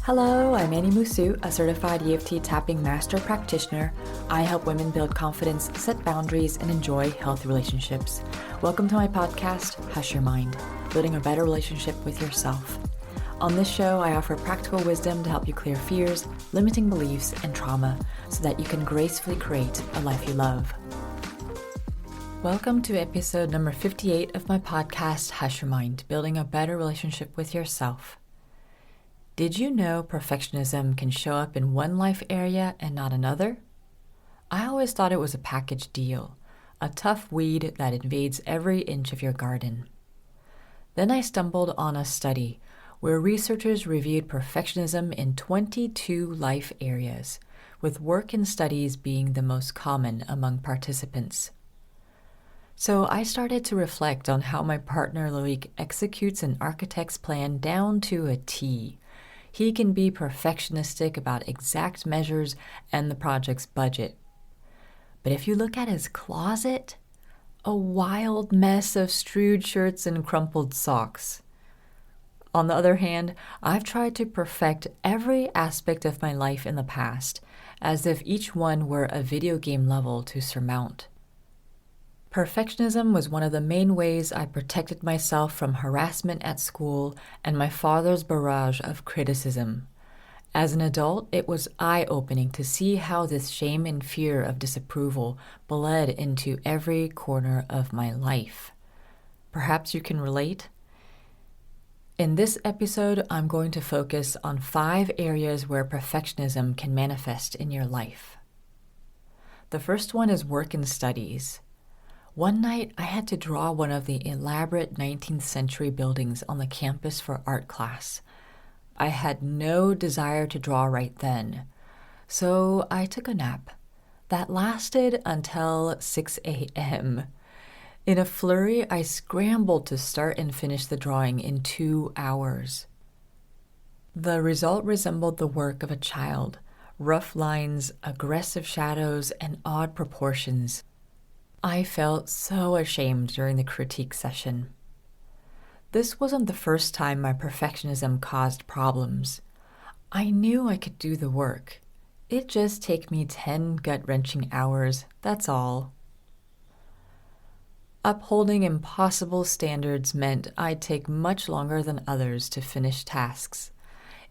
Hello, I'm Annie Musu, a certified EFT tapping master practitioner. I help women build confidence, set boundaries, and enjoy healthy relationships. Welcome to my podcast, Hush Your Mind, building a better relationship with yourself. On this show, I offer practical wisdom to help you clear fears, limiting beliefs, and trauma so that you can gracefully create a life you love. Welcome to episode number 58 of my podcast, Hush Your Mind, building a better relationship with yourself. Did you know perfectionism can show up in one life area and not another? I always thought it was a package deal, a tough weed that invades every inch of your garden. Then I stumbled on a study where researchers reviewed perfectionism in 22 life areas, with work and studies being the most common among participants. So I started to reflect on how my partner Loic executes an architect's plan down to a T. He can be perfectionistic about exact measures and the project's budget. But if you look at his closet, a wild mess of strewed shirts and crumpled socks. On the other hand, I've tried to perfect every aspect of my life in the past, as if each one were a video game level to surmount. Perfectionism was one of the main ways I protected myself from harassment at school and my father's barrage of criticism. As an adult, it was eye-opening to see how this shame and fear of disapproval bled into every corner of my life. Perhaps you can relate? In this episode, I'm going to focus on 5 areas where perfectionism can manifest in your life. The first one is work and studies. One night, I had to draw one of the elaborate 19th century buildings on the campus for art class. I had no desire to draw right then, so I took a nap. That lasted until 6 a.m. In a flurry, I scrambled to start and finish the drawing in 2 hours. The result resembled the work of a child: rough lines, aggressive shadows, and odd proportions. I felt so ashamed during the critique session. This wasn't the first time my perfectionism caused problems. I knew I could do the work. It'd just take me 10 gut-wrenching hours, that's all. Upholding impossible standards meant I'd take much longer than others to finish tasks.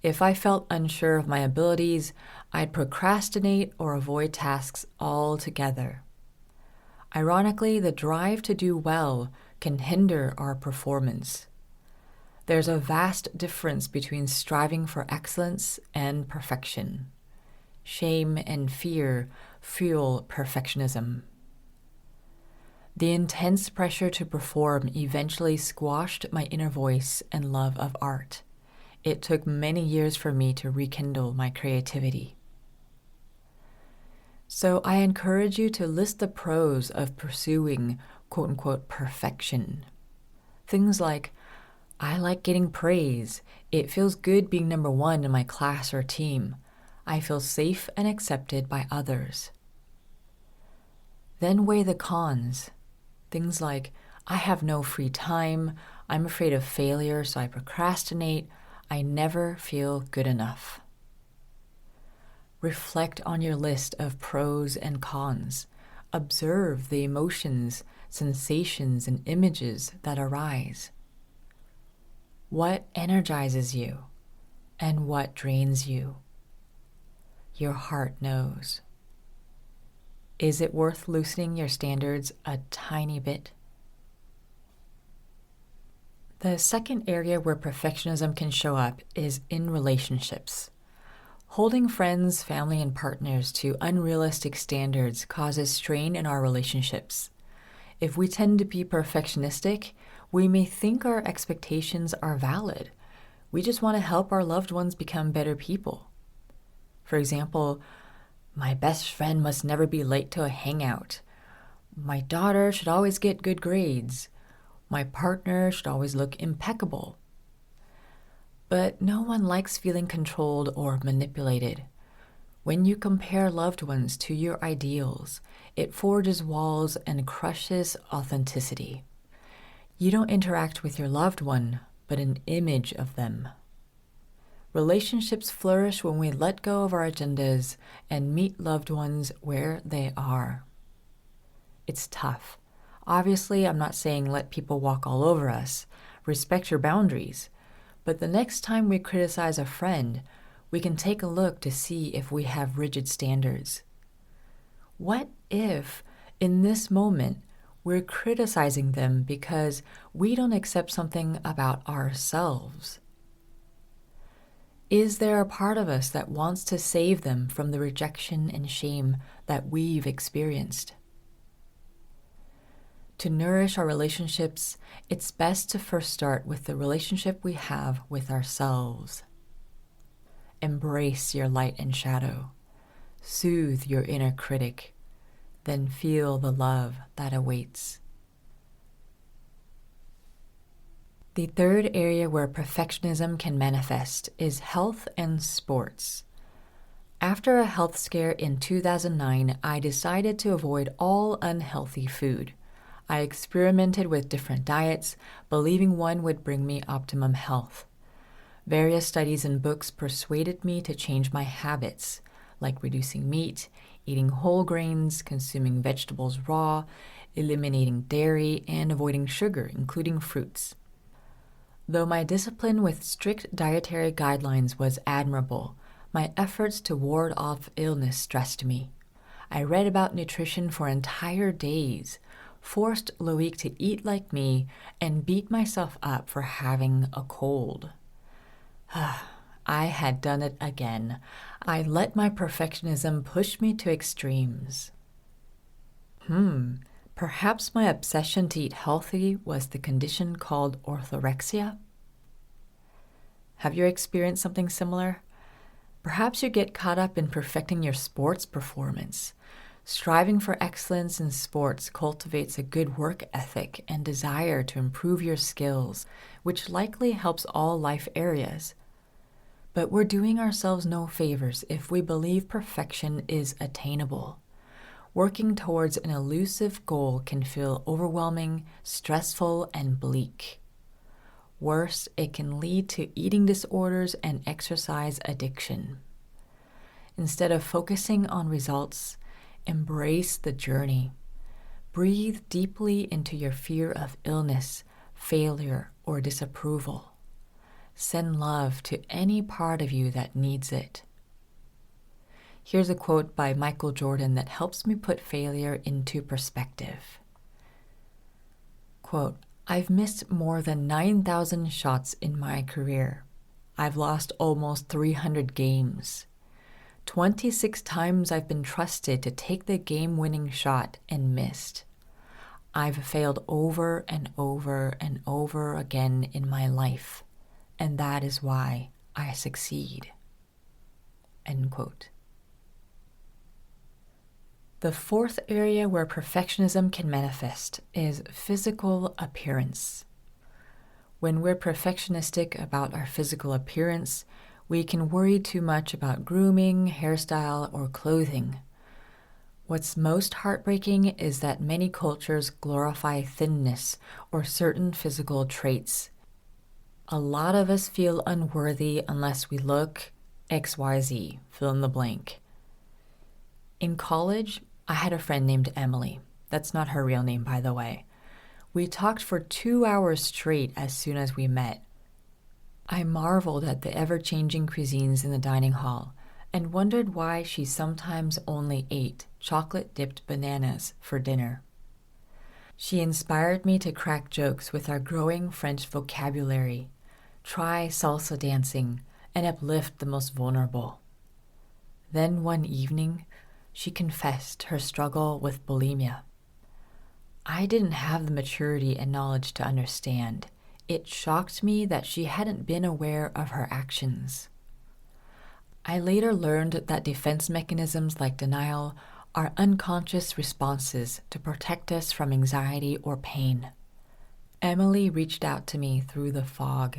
If I felt unsure of my abilities, I'd procrastinate or avoid tasks altogether. Ironically, the drive to do well can hinder our performance. There's a vast difference between striving for excellence and perfection. Shame and fear fuel perfectionism. The intense pressure to perform eventually squashed my inner voice and love of art. It took many years for me to rekindle my creativity. So I encourage you to list the pros of pursuing quote-unquote perfection. Things like, I like getting praise. It feels good being number 1 in my class or team. I feel safe and accepted by others. Then weigh the cons. Things like, I have no free time. I'm afraid of failure, so I procrastinate. I never feel good enough. Reflect on your list of pros and cons. Observe the emotions, sensations, and images that arise. What energizes you and what drains you? Your heart knows. Is it worth loosening your standards a tiny bit? The second area where perfectionism can show up is in relationships. Holding friends, family, and partners to unrealistic standards causes strain in our relationships. If we tend to be perfectionistic, we may think our expectations are valid. We just want to help our loved ones become better people. For example, my best friend must never be late to a hangout. My daughter should always get good grades. My partner should always look impeccable. But no one likes feeling controlled or manipulated. When you compare loved ones to your ideals, it forges walls and crushes authenticity. You don't interact with your loved one, but an image of them. Relationships flourish when we let go of our agendas and meet loved ones where they are. It's tough. Obviously, I'm not saying let people walk all over us. Respect your boundaries. But the next time we criticize a friend, we can take a look to see if we have rigid standards. What if, in this moment, we're criticizing them because we don't accept something about ourselves? Is there a part of us that wants to save them from the rejection and shame that we've experienced? To nourish our relationships, it's best to first start with the relationship we have with ourselves. Embrace your light and shadow. Soothe your inner critic. Then feel the love that awaits. The third area where perfectionism can manifest is health and sports. After a health scare in 2009, I decided to avoid all unhealthy food. I experimented with different diets, believing one would bring me optimum health. Various studies and books persuaded me to change my habits, like reducing meat, eating whole grains, consuming vegetables raw, eliminating dairy, and avoiding sugar, including fruits. Though my discipline with strict dietary guidelines was admirable, my efforts to ward off illness stressed me. I read about nutrition for entire days, forced Loic to eat like me, and beat myself up for having a cold. I had done it again. I let my perfectionism push me to extremes. Perhaps my obsession to eat healthy was the condition called orthorexia? Have you experienced something similar? Perhaps you get caught up in perfecting your sports performance. Striving for excellence in sports cultivates a good work ethic and desire to improve your skills, which likely helps all life areas. But we're doing ourselves no favors if we believe perfection is attainable. Working towards an elusive goal can feel overwhelming, stressful, and bleak. Worse, it can lead to eating disorders and exercise addiction. Instead of focusing on results, embrace the journey. Breathe deeply into your fear of illness, failure, or disapproval. Send love to any part of you that needs it. Here's a quote by Michael Jordan that helps me put failure into perspective. Quote, "I've missed more than 9,000 shots in my career. I've lost almost 300 games. 26 times I've been trusted to take the game-winning shot and missed. I've failed over and over and over again in my life, and that is why I succeed." End quote. The fourth area where perfectionism can manifest is physical appearance. When we're perfectionistic about our physical appearance, we can worry too much about grooming, hairstyle, or clothing. What's most heartbreaking is that many cultures glorify thinness or certain physical traits. A lot of us feel unworthy unless we look XYZ, fill in the blank. In college, I had a friend named Emily. That's not her real name, by the way. We talked for 2 hours straight as soon as we met. I marveled at the ever-changing cuisines in the dining hall and wondered why she sometimes only ate chocolate-dipped bananas for dinner. She inspired me to crack jokes with our growing French vocabulary, try salsa dancing, and uplift the most vulnerable. Then one evening, she confessed her struggle with bulimia. I didn't have the maturity and knowledge to understand. It shocked me that she hadn't been aware of her actions. I later learned that defense mechanisms like denial are unconscious responses to protect us from anxiety or pain. Emily reached out to me through the fog.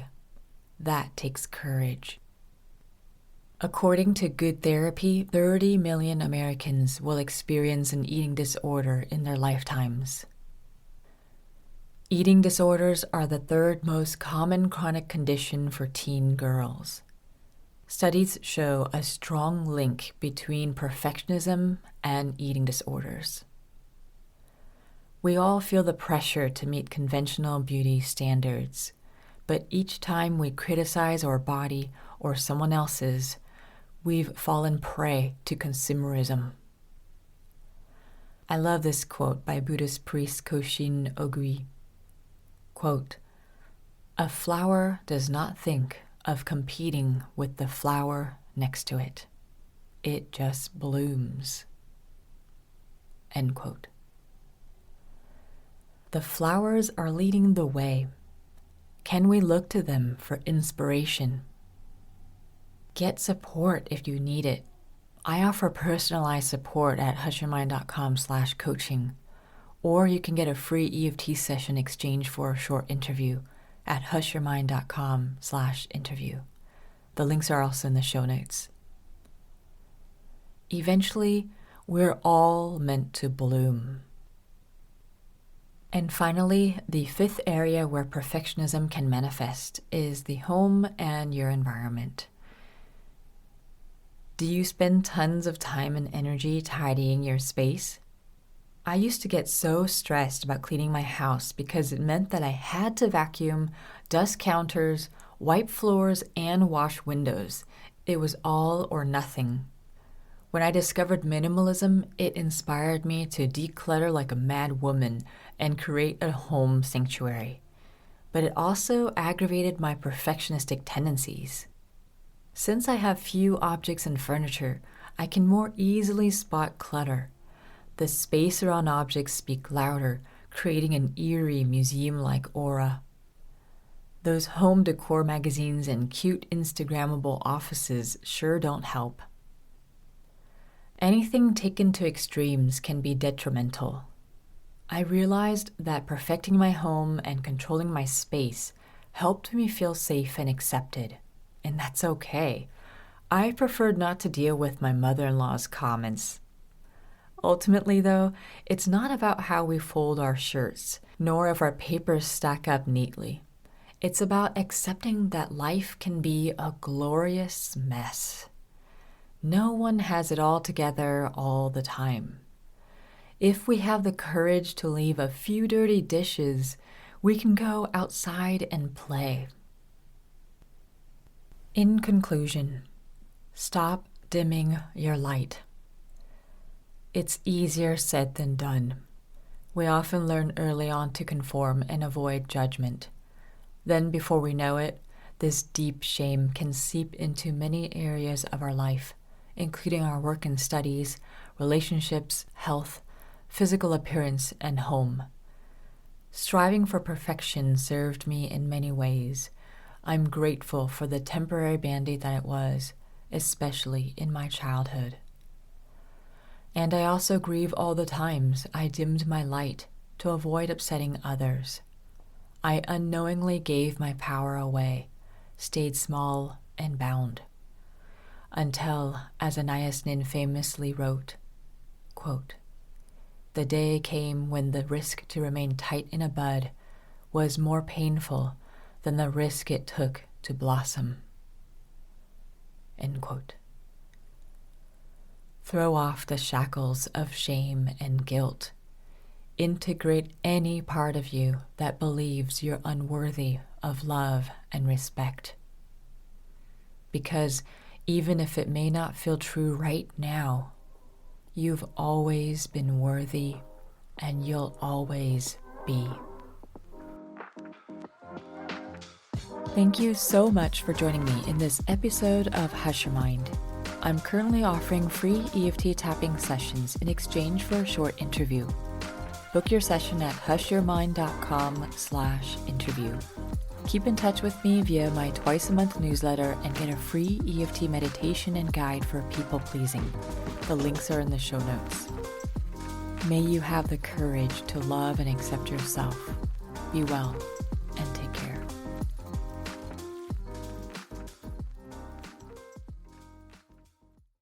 That takes courage. According to Good Therapy, 30 million Americans will experience an eating disorder in their lifetimes. Eating disorders are the third most common chronic condition for teen girls. Studies show a strong link between perfectionism and eating disorders. We all feel the pressure to meet conventional beauty standards, but each time we criticize our body or someone else's, we've fallen prey to consumerism. I love this quote by Buddhist priest Koshin Ogui. Quote, "A flower does not think of competing with the flower next to it. It just blooms." End quote. The flowers are leading the way. Can we look to them for inspiration? Get support if you need it. I offer personalized support at hushyourmind.com/coaching, or you can get a free EFT session exchange for a short interview at hushyourmind.com/interview. The links are also in the show notes. Eventually, we're all meant to bloom. And finally, the fifth area where perfectionism can manifest is the home and your environment. Do you spend tons of time and energy tidying your space? I used to get so stressed about cleaning my house because it meant that I had to vacuum, dust counters, wipe floors, and wash windows. It was all or nothing. When I discovered minimalism, it inspired me to declutter like a mad woman and create a home sanctuary. But it also aggravated my perfectionistic tendencies. Since I have few objects and furniture, I can more easily spot clutter. The space around objects speak louder, creating an eerie museum-like aura. Those home decor magazines and cute Instagrammable offices sure don't help. Anything taken to extremes can be detrimental. I realized that perfecting my home and controlling my space helped me feel safe and accepted. And that's okay. I preferred not to deal with my mother-in-law's comments. Ultimately, though, it's not about how we fold our shirts, nor if our papers stack up neatly. It's about accepting that life can be a glorious mess. No one has it all together all the time. If we have the courage to leave a few dirty dishes, we can go outside and play. In conclusion, stop dimming your light. It's easier said than done. We often learn early on to conform and avoid judgment. Then, before we know it, this deep shame can seep into many areas of our life, including our work and studies, relationships, health, physical appearance, and home. Striving for perfection served me in many ways. I'm grateful for the temporary band-aid that it was, especially in my childhood. And I also grieve all the times I dimmed my light to avoid upsetting others. I unknowingly gave my power away, stayed small and bound. Until, as Anais Nin famously wrote, quote, "The day came when the risk to remain tight in a bud was more painful than the risk it took to blossom." End quote. Throw off the shackles of shame and guilt. Integrate any part of you that believes you're unworthy of love and respect. Because even if it may not feel true right now, you've always been worthy and you'll always be. Thank you so much for joining me in this episode of Hush Your Mind. I'm currently offering free EFT tapping sessions in exchange for a short interview. Book your session at hushyourmind.com/interview. Keep in touch with me via my twice-a-month newsletter and get a free EFT meditation and guide for people-pleasing. The links are in the show notes. May you have the courage to love and accept yourself. Be well.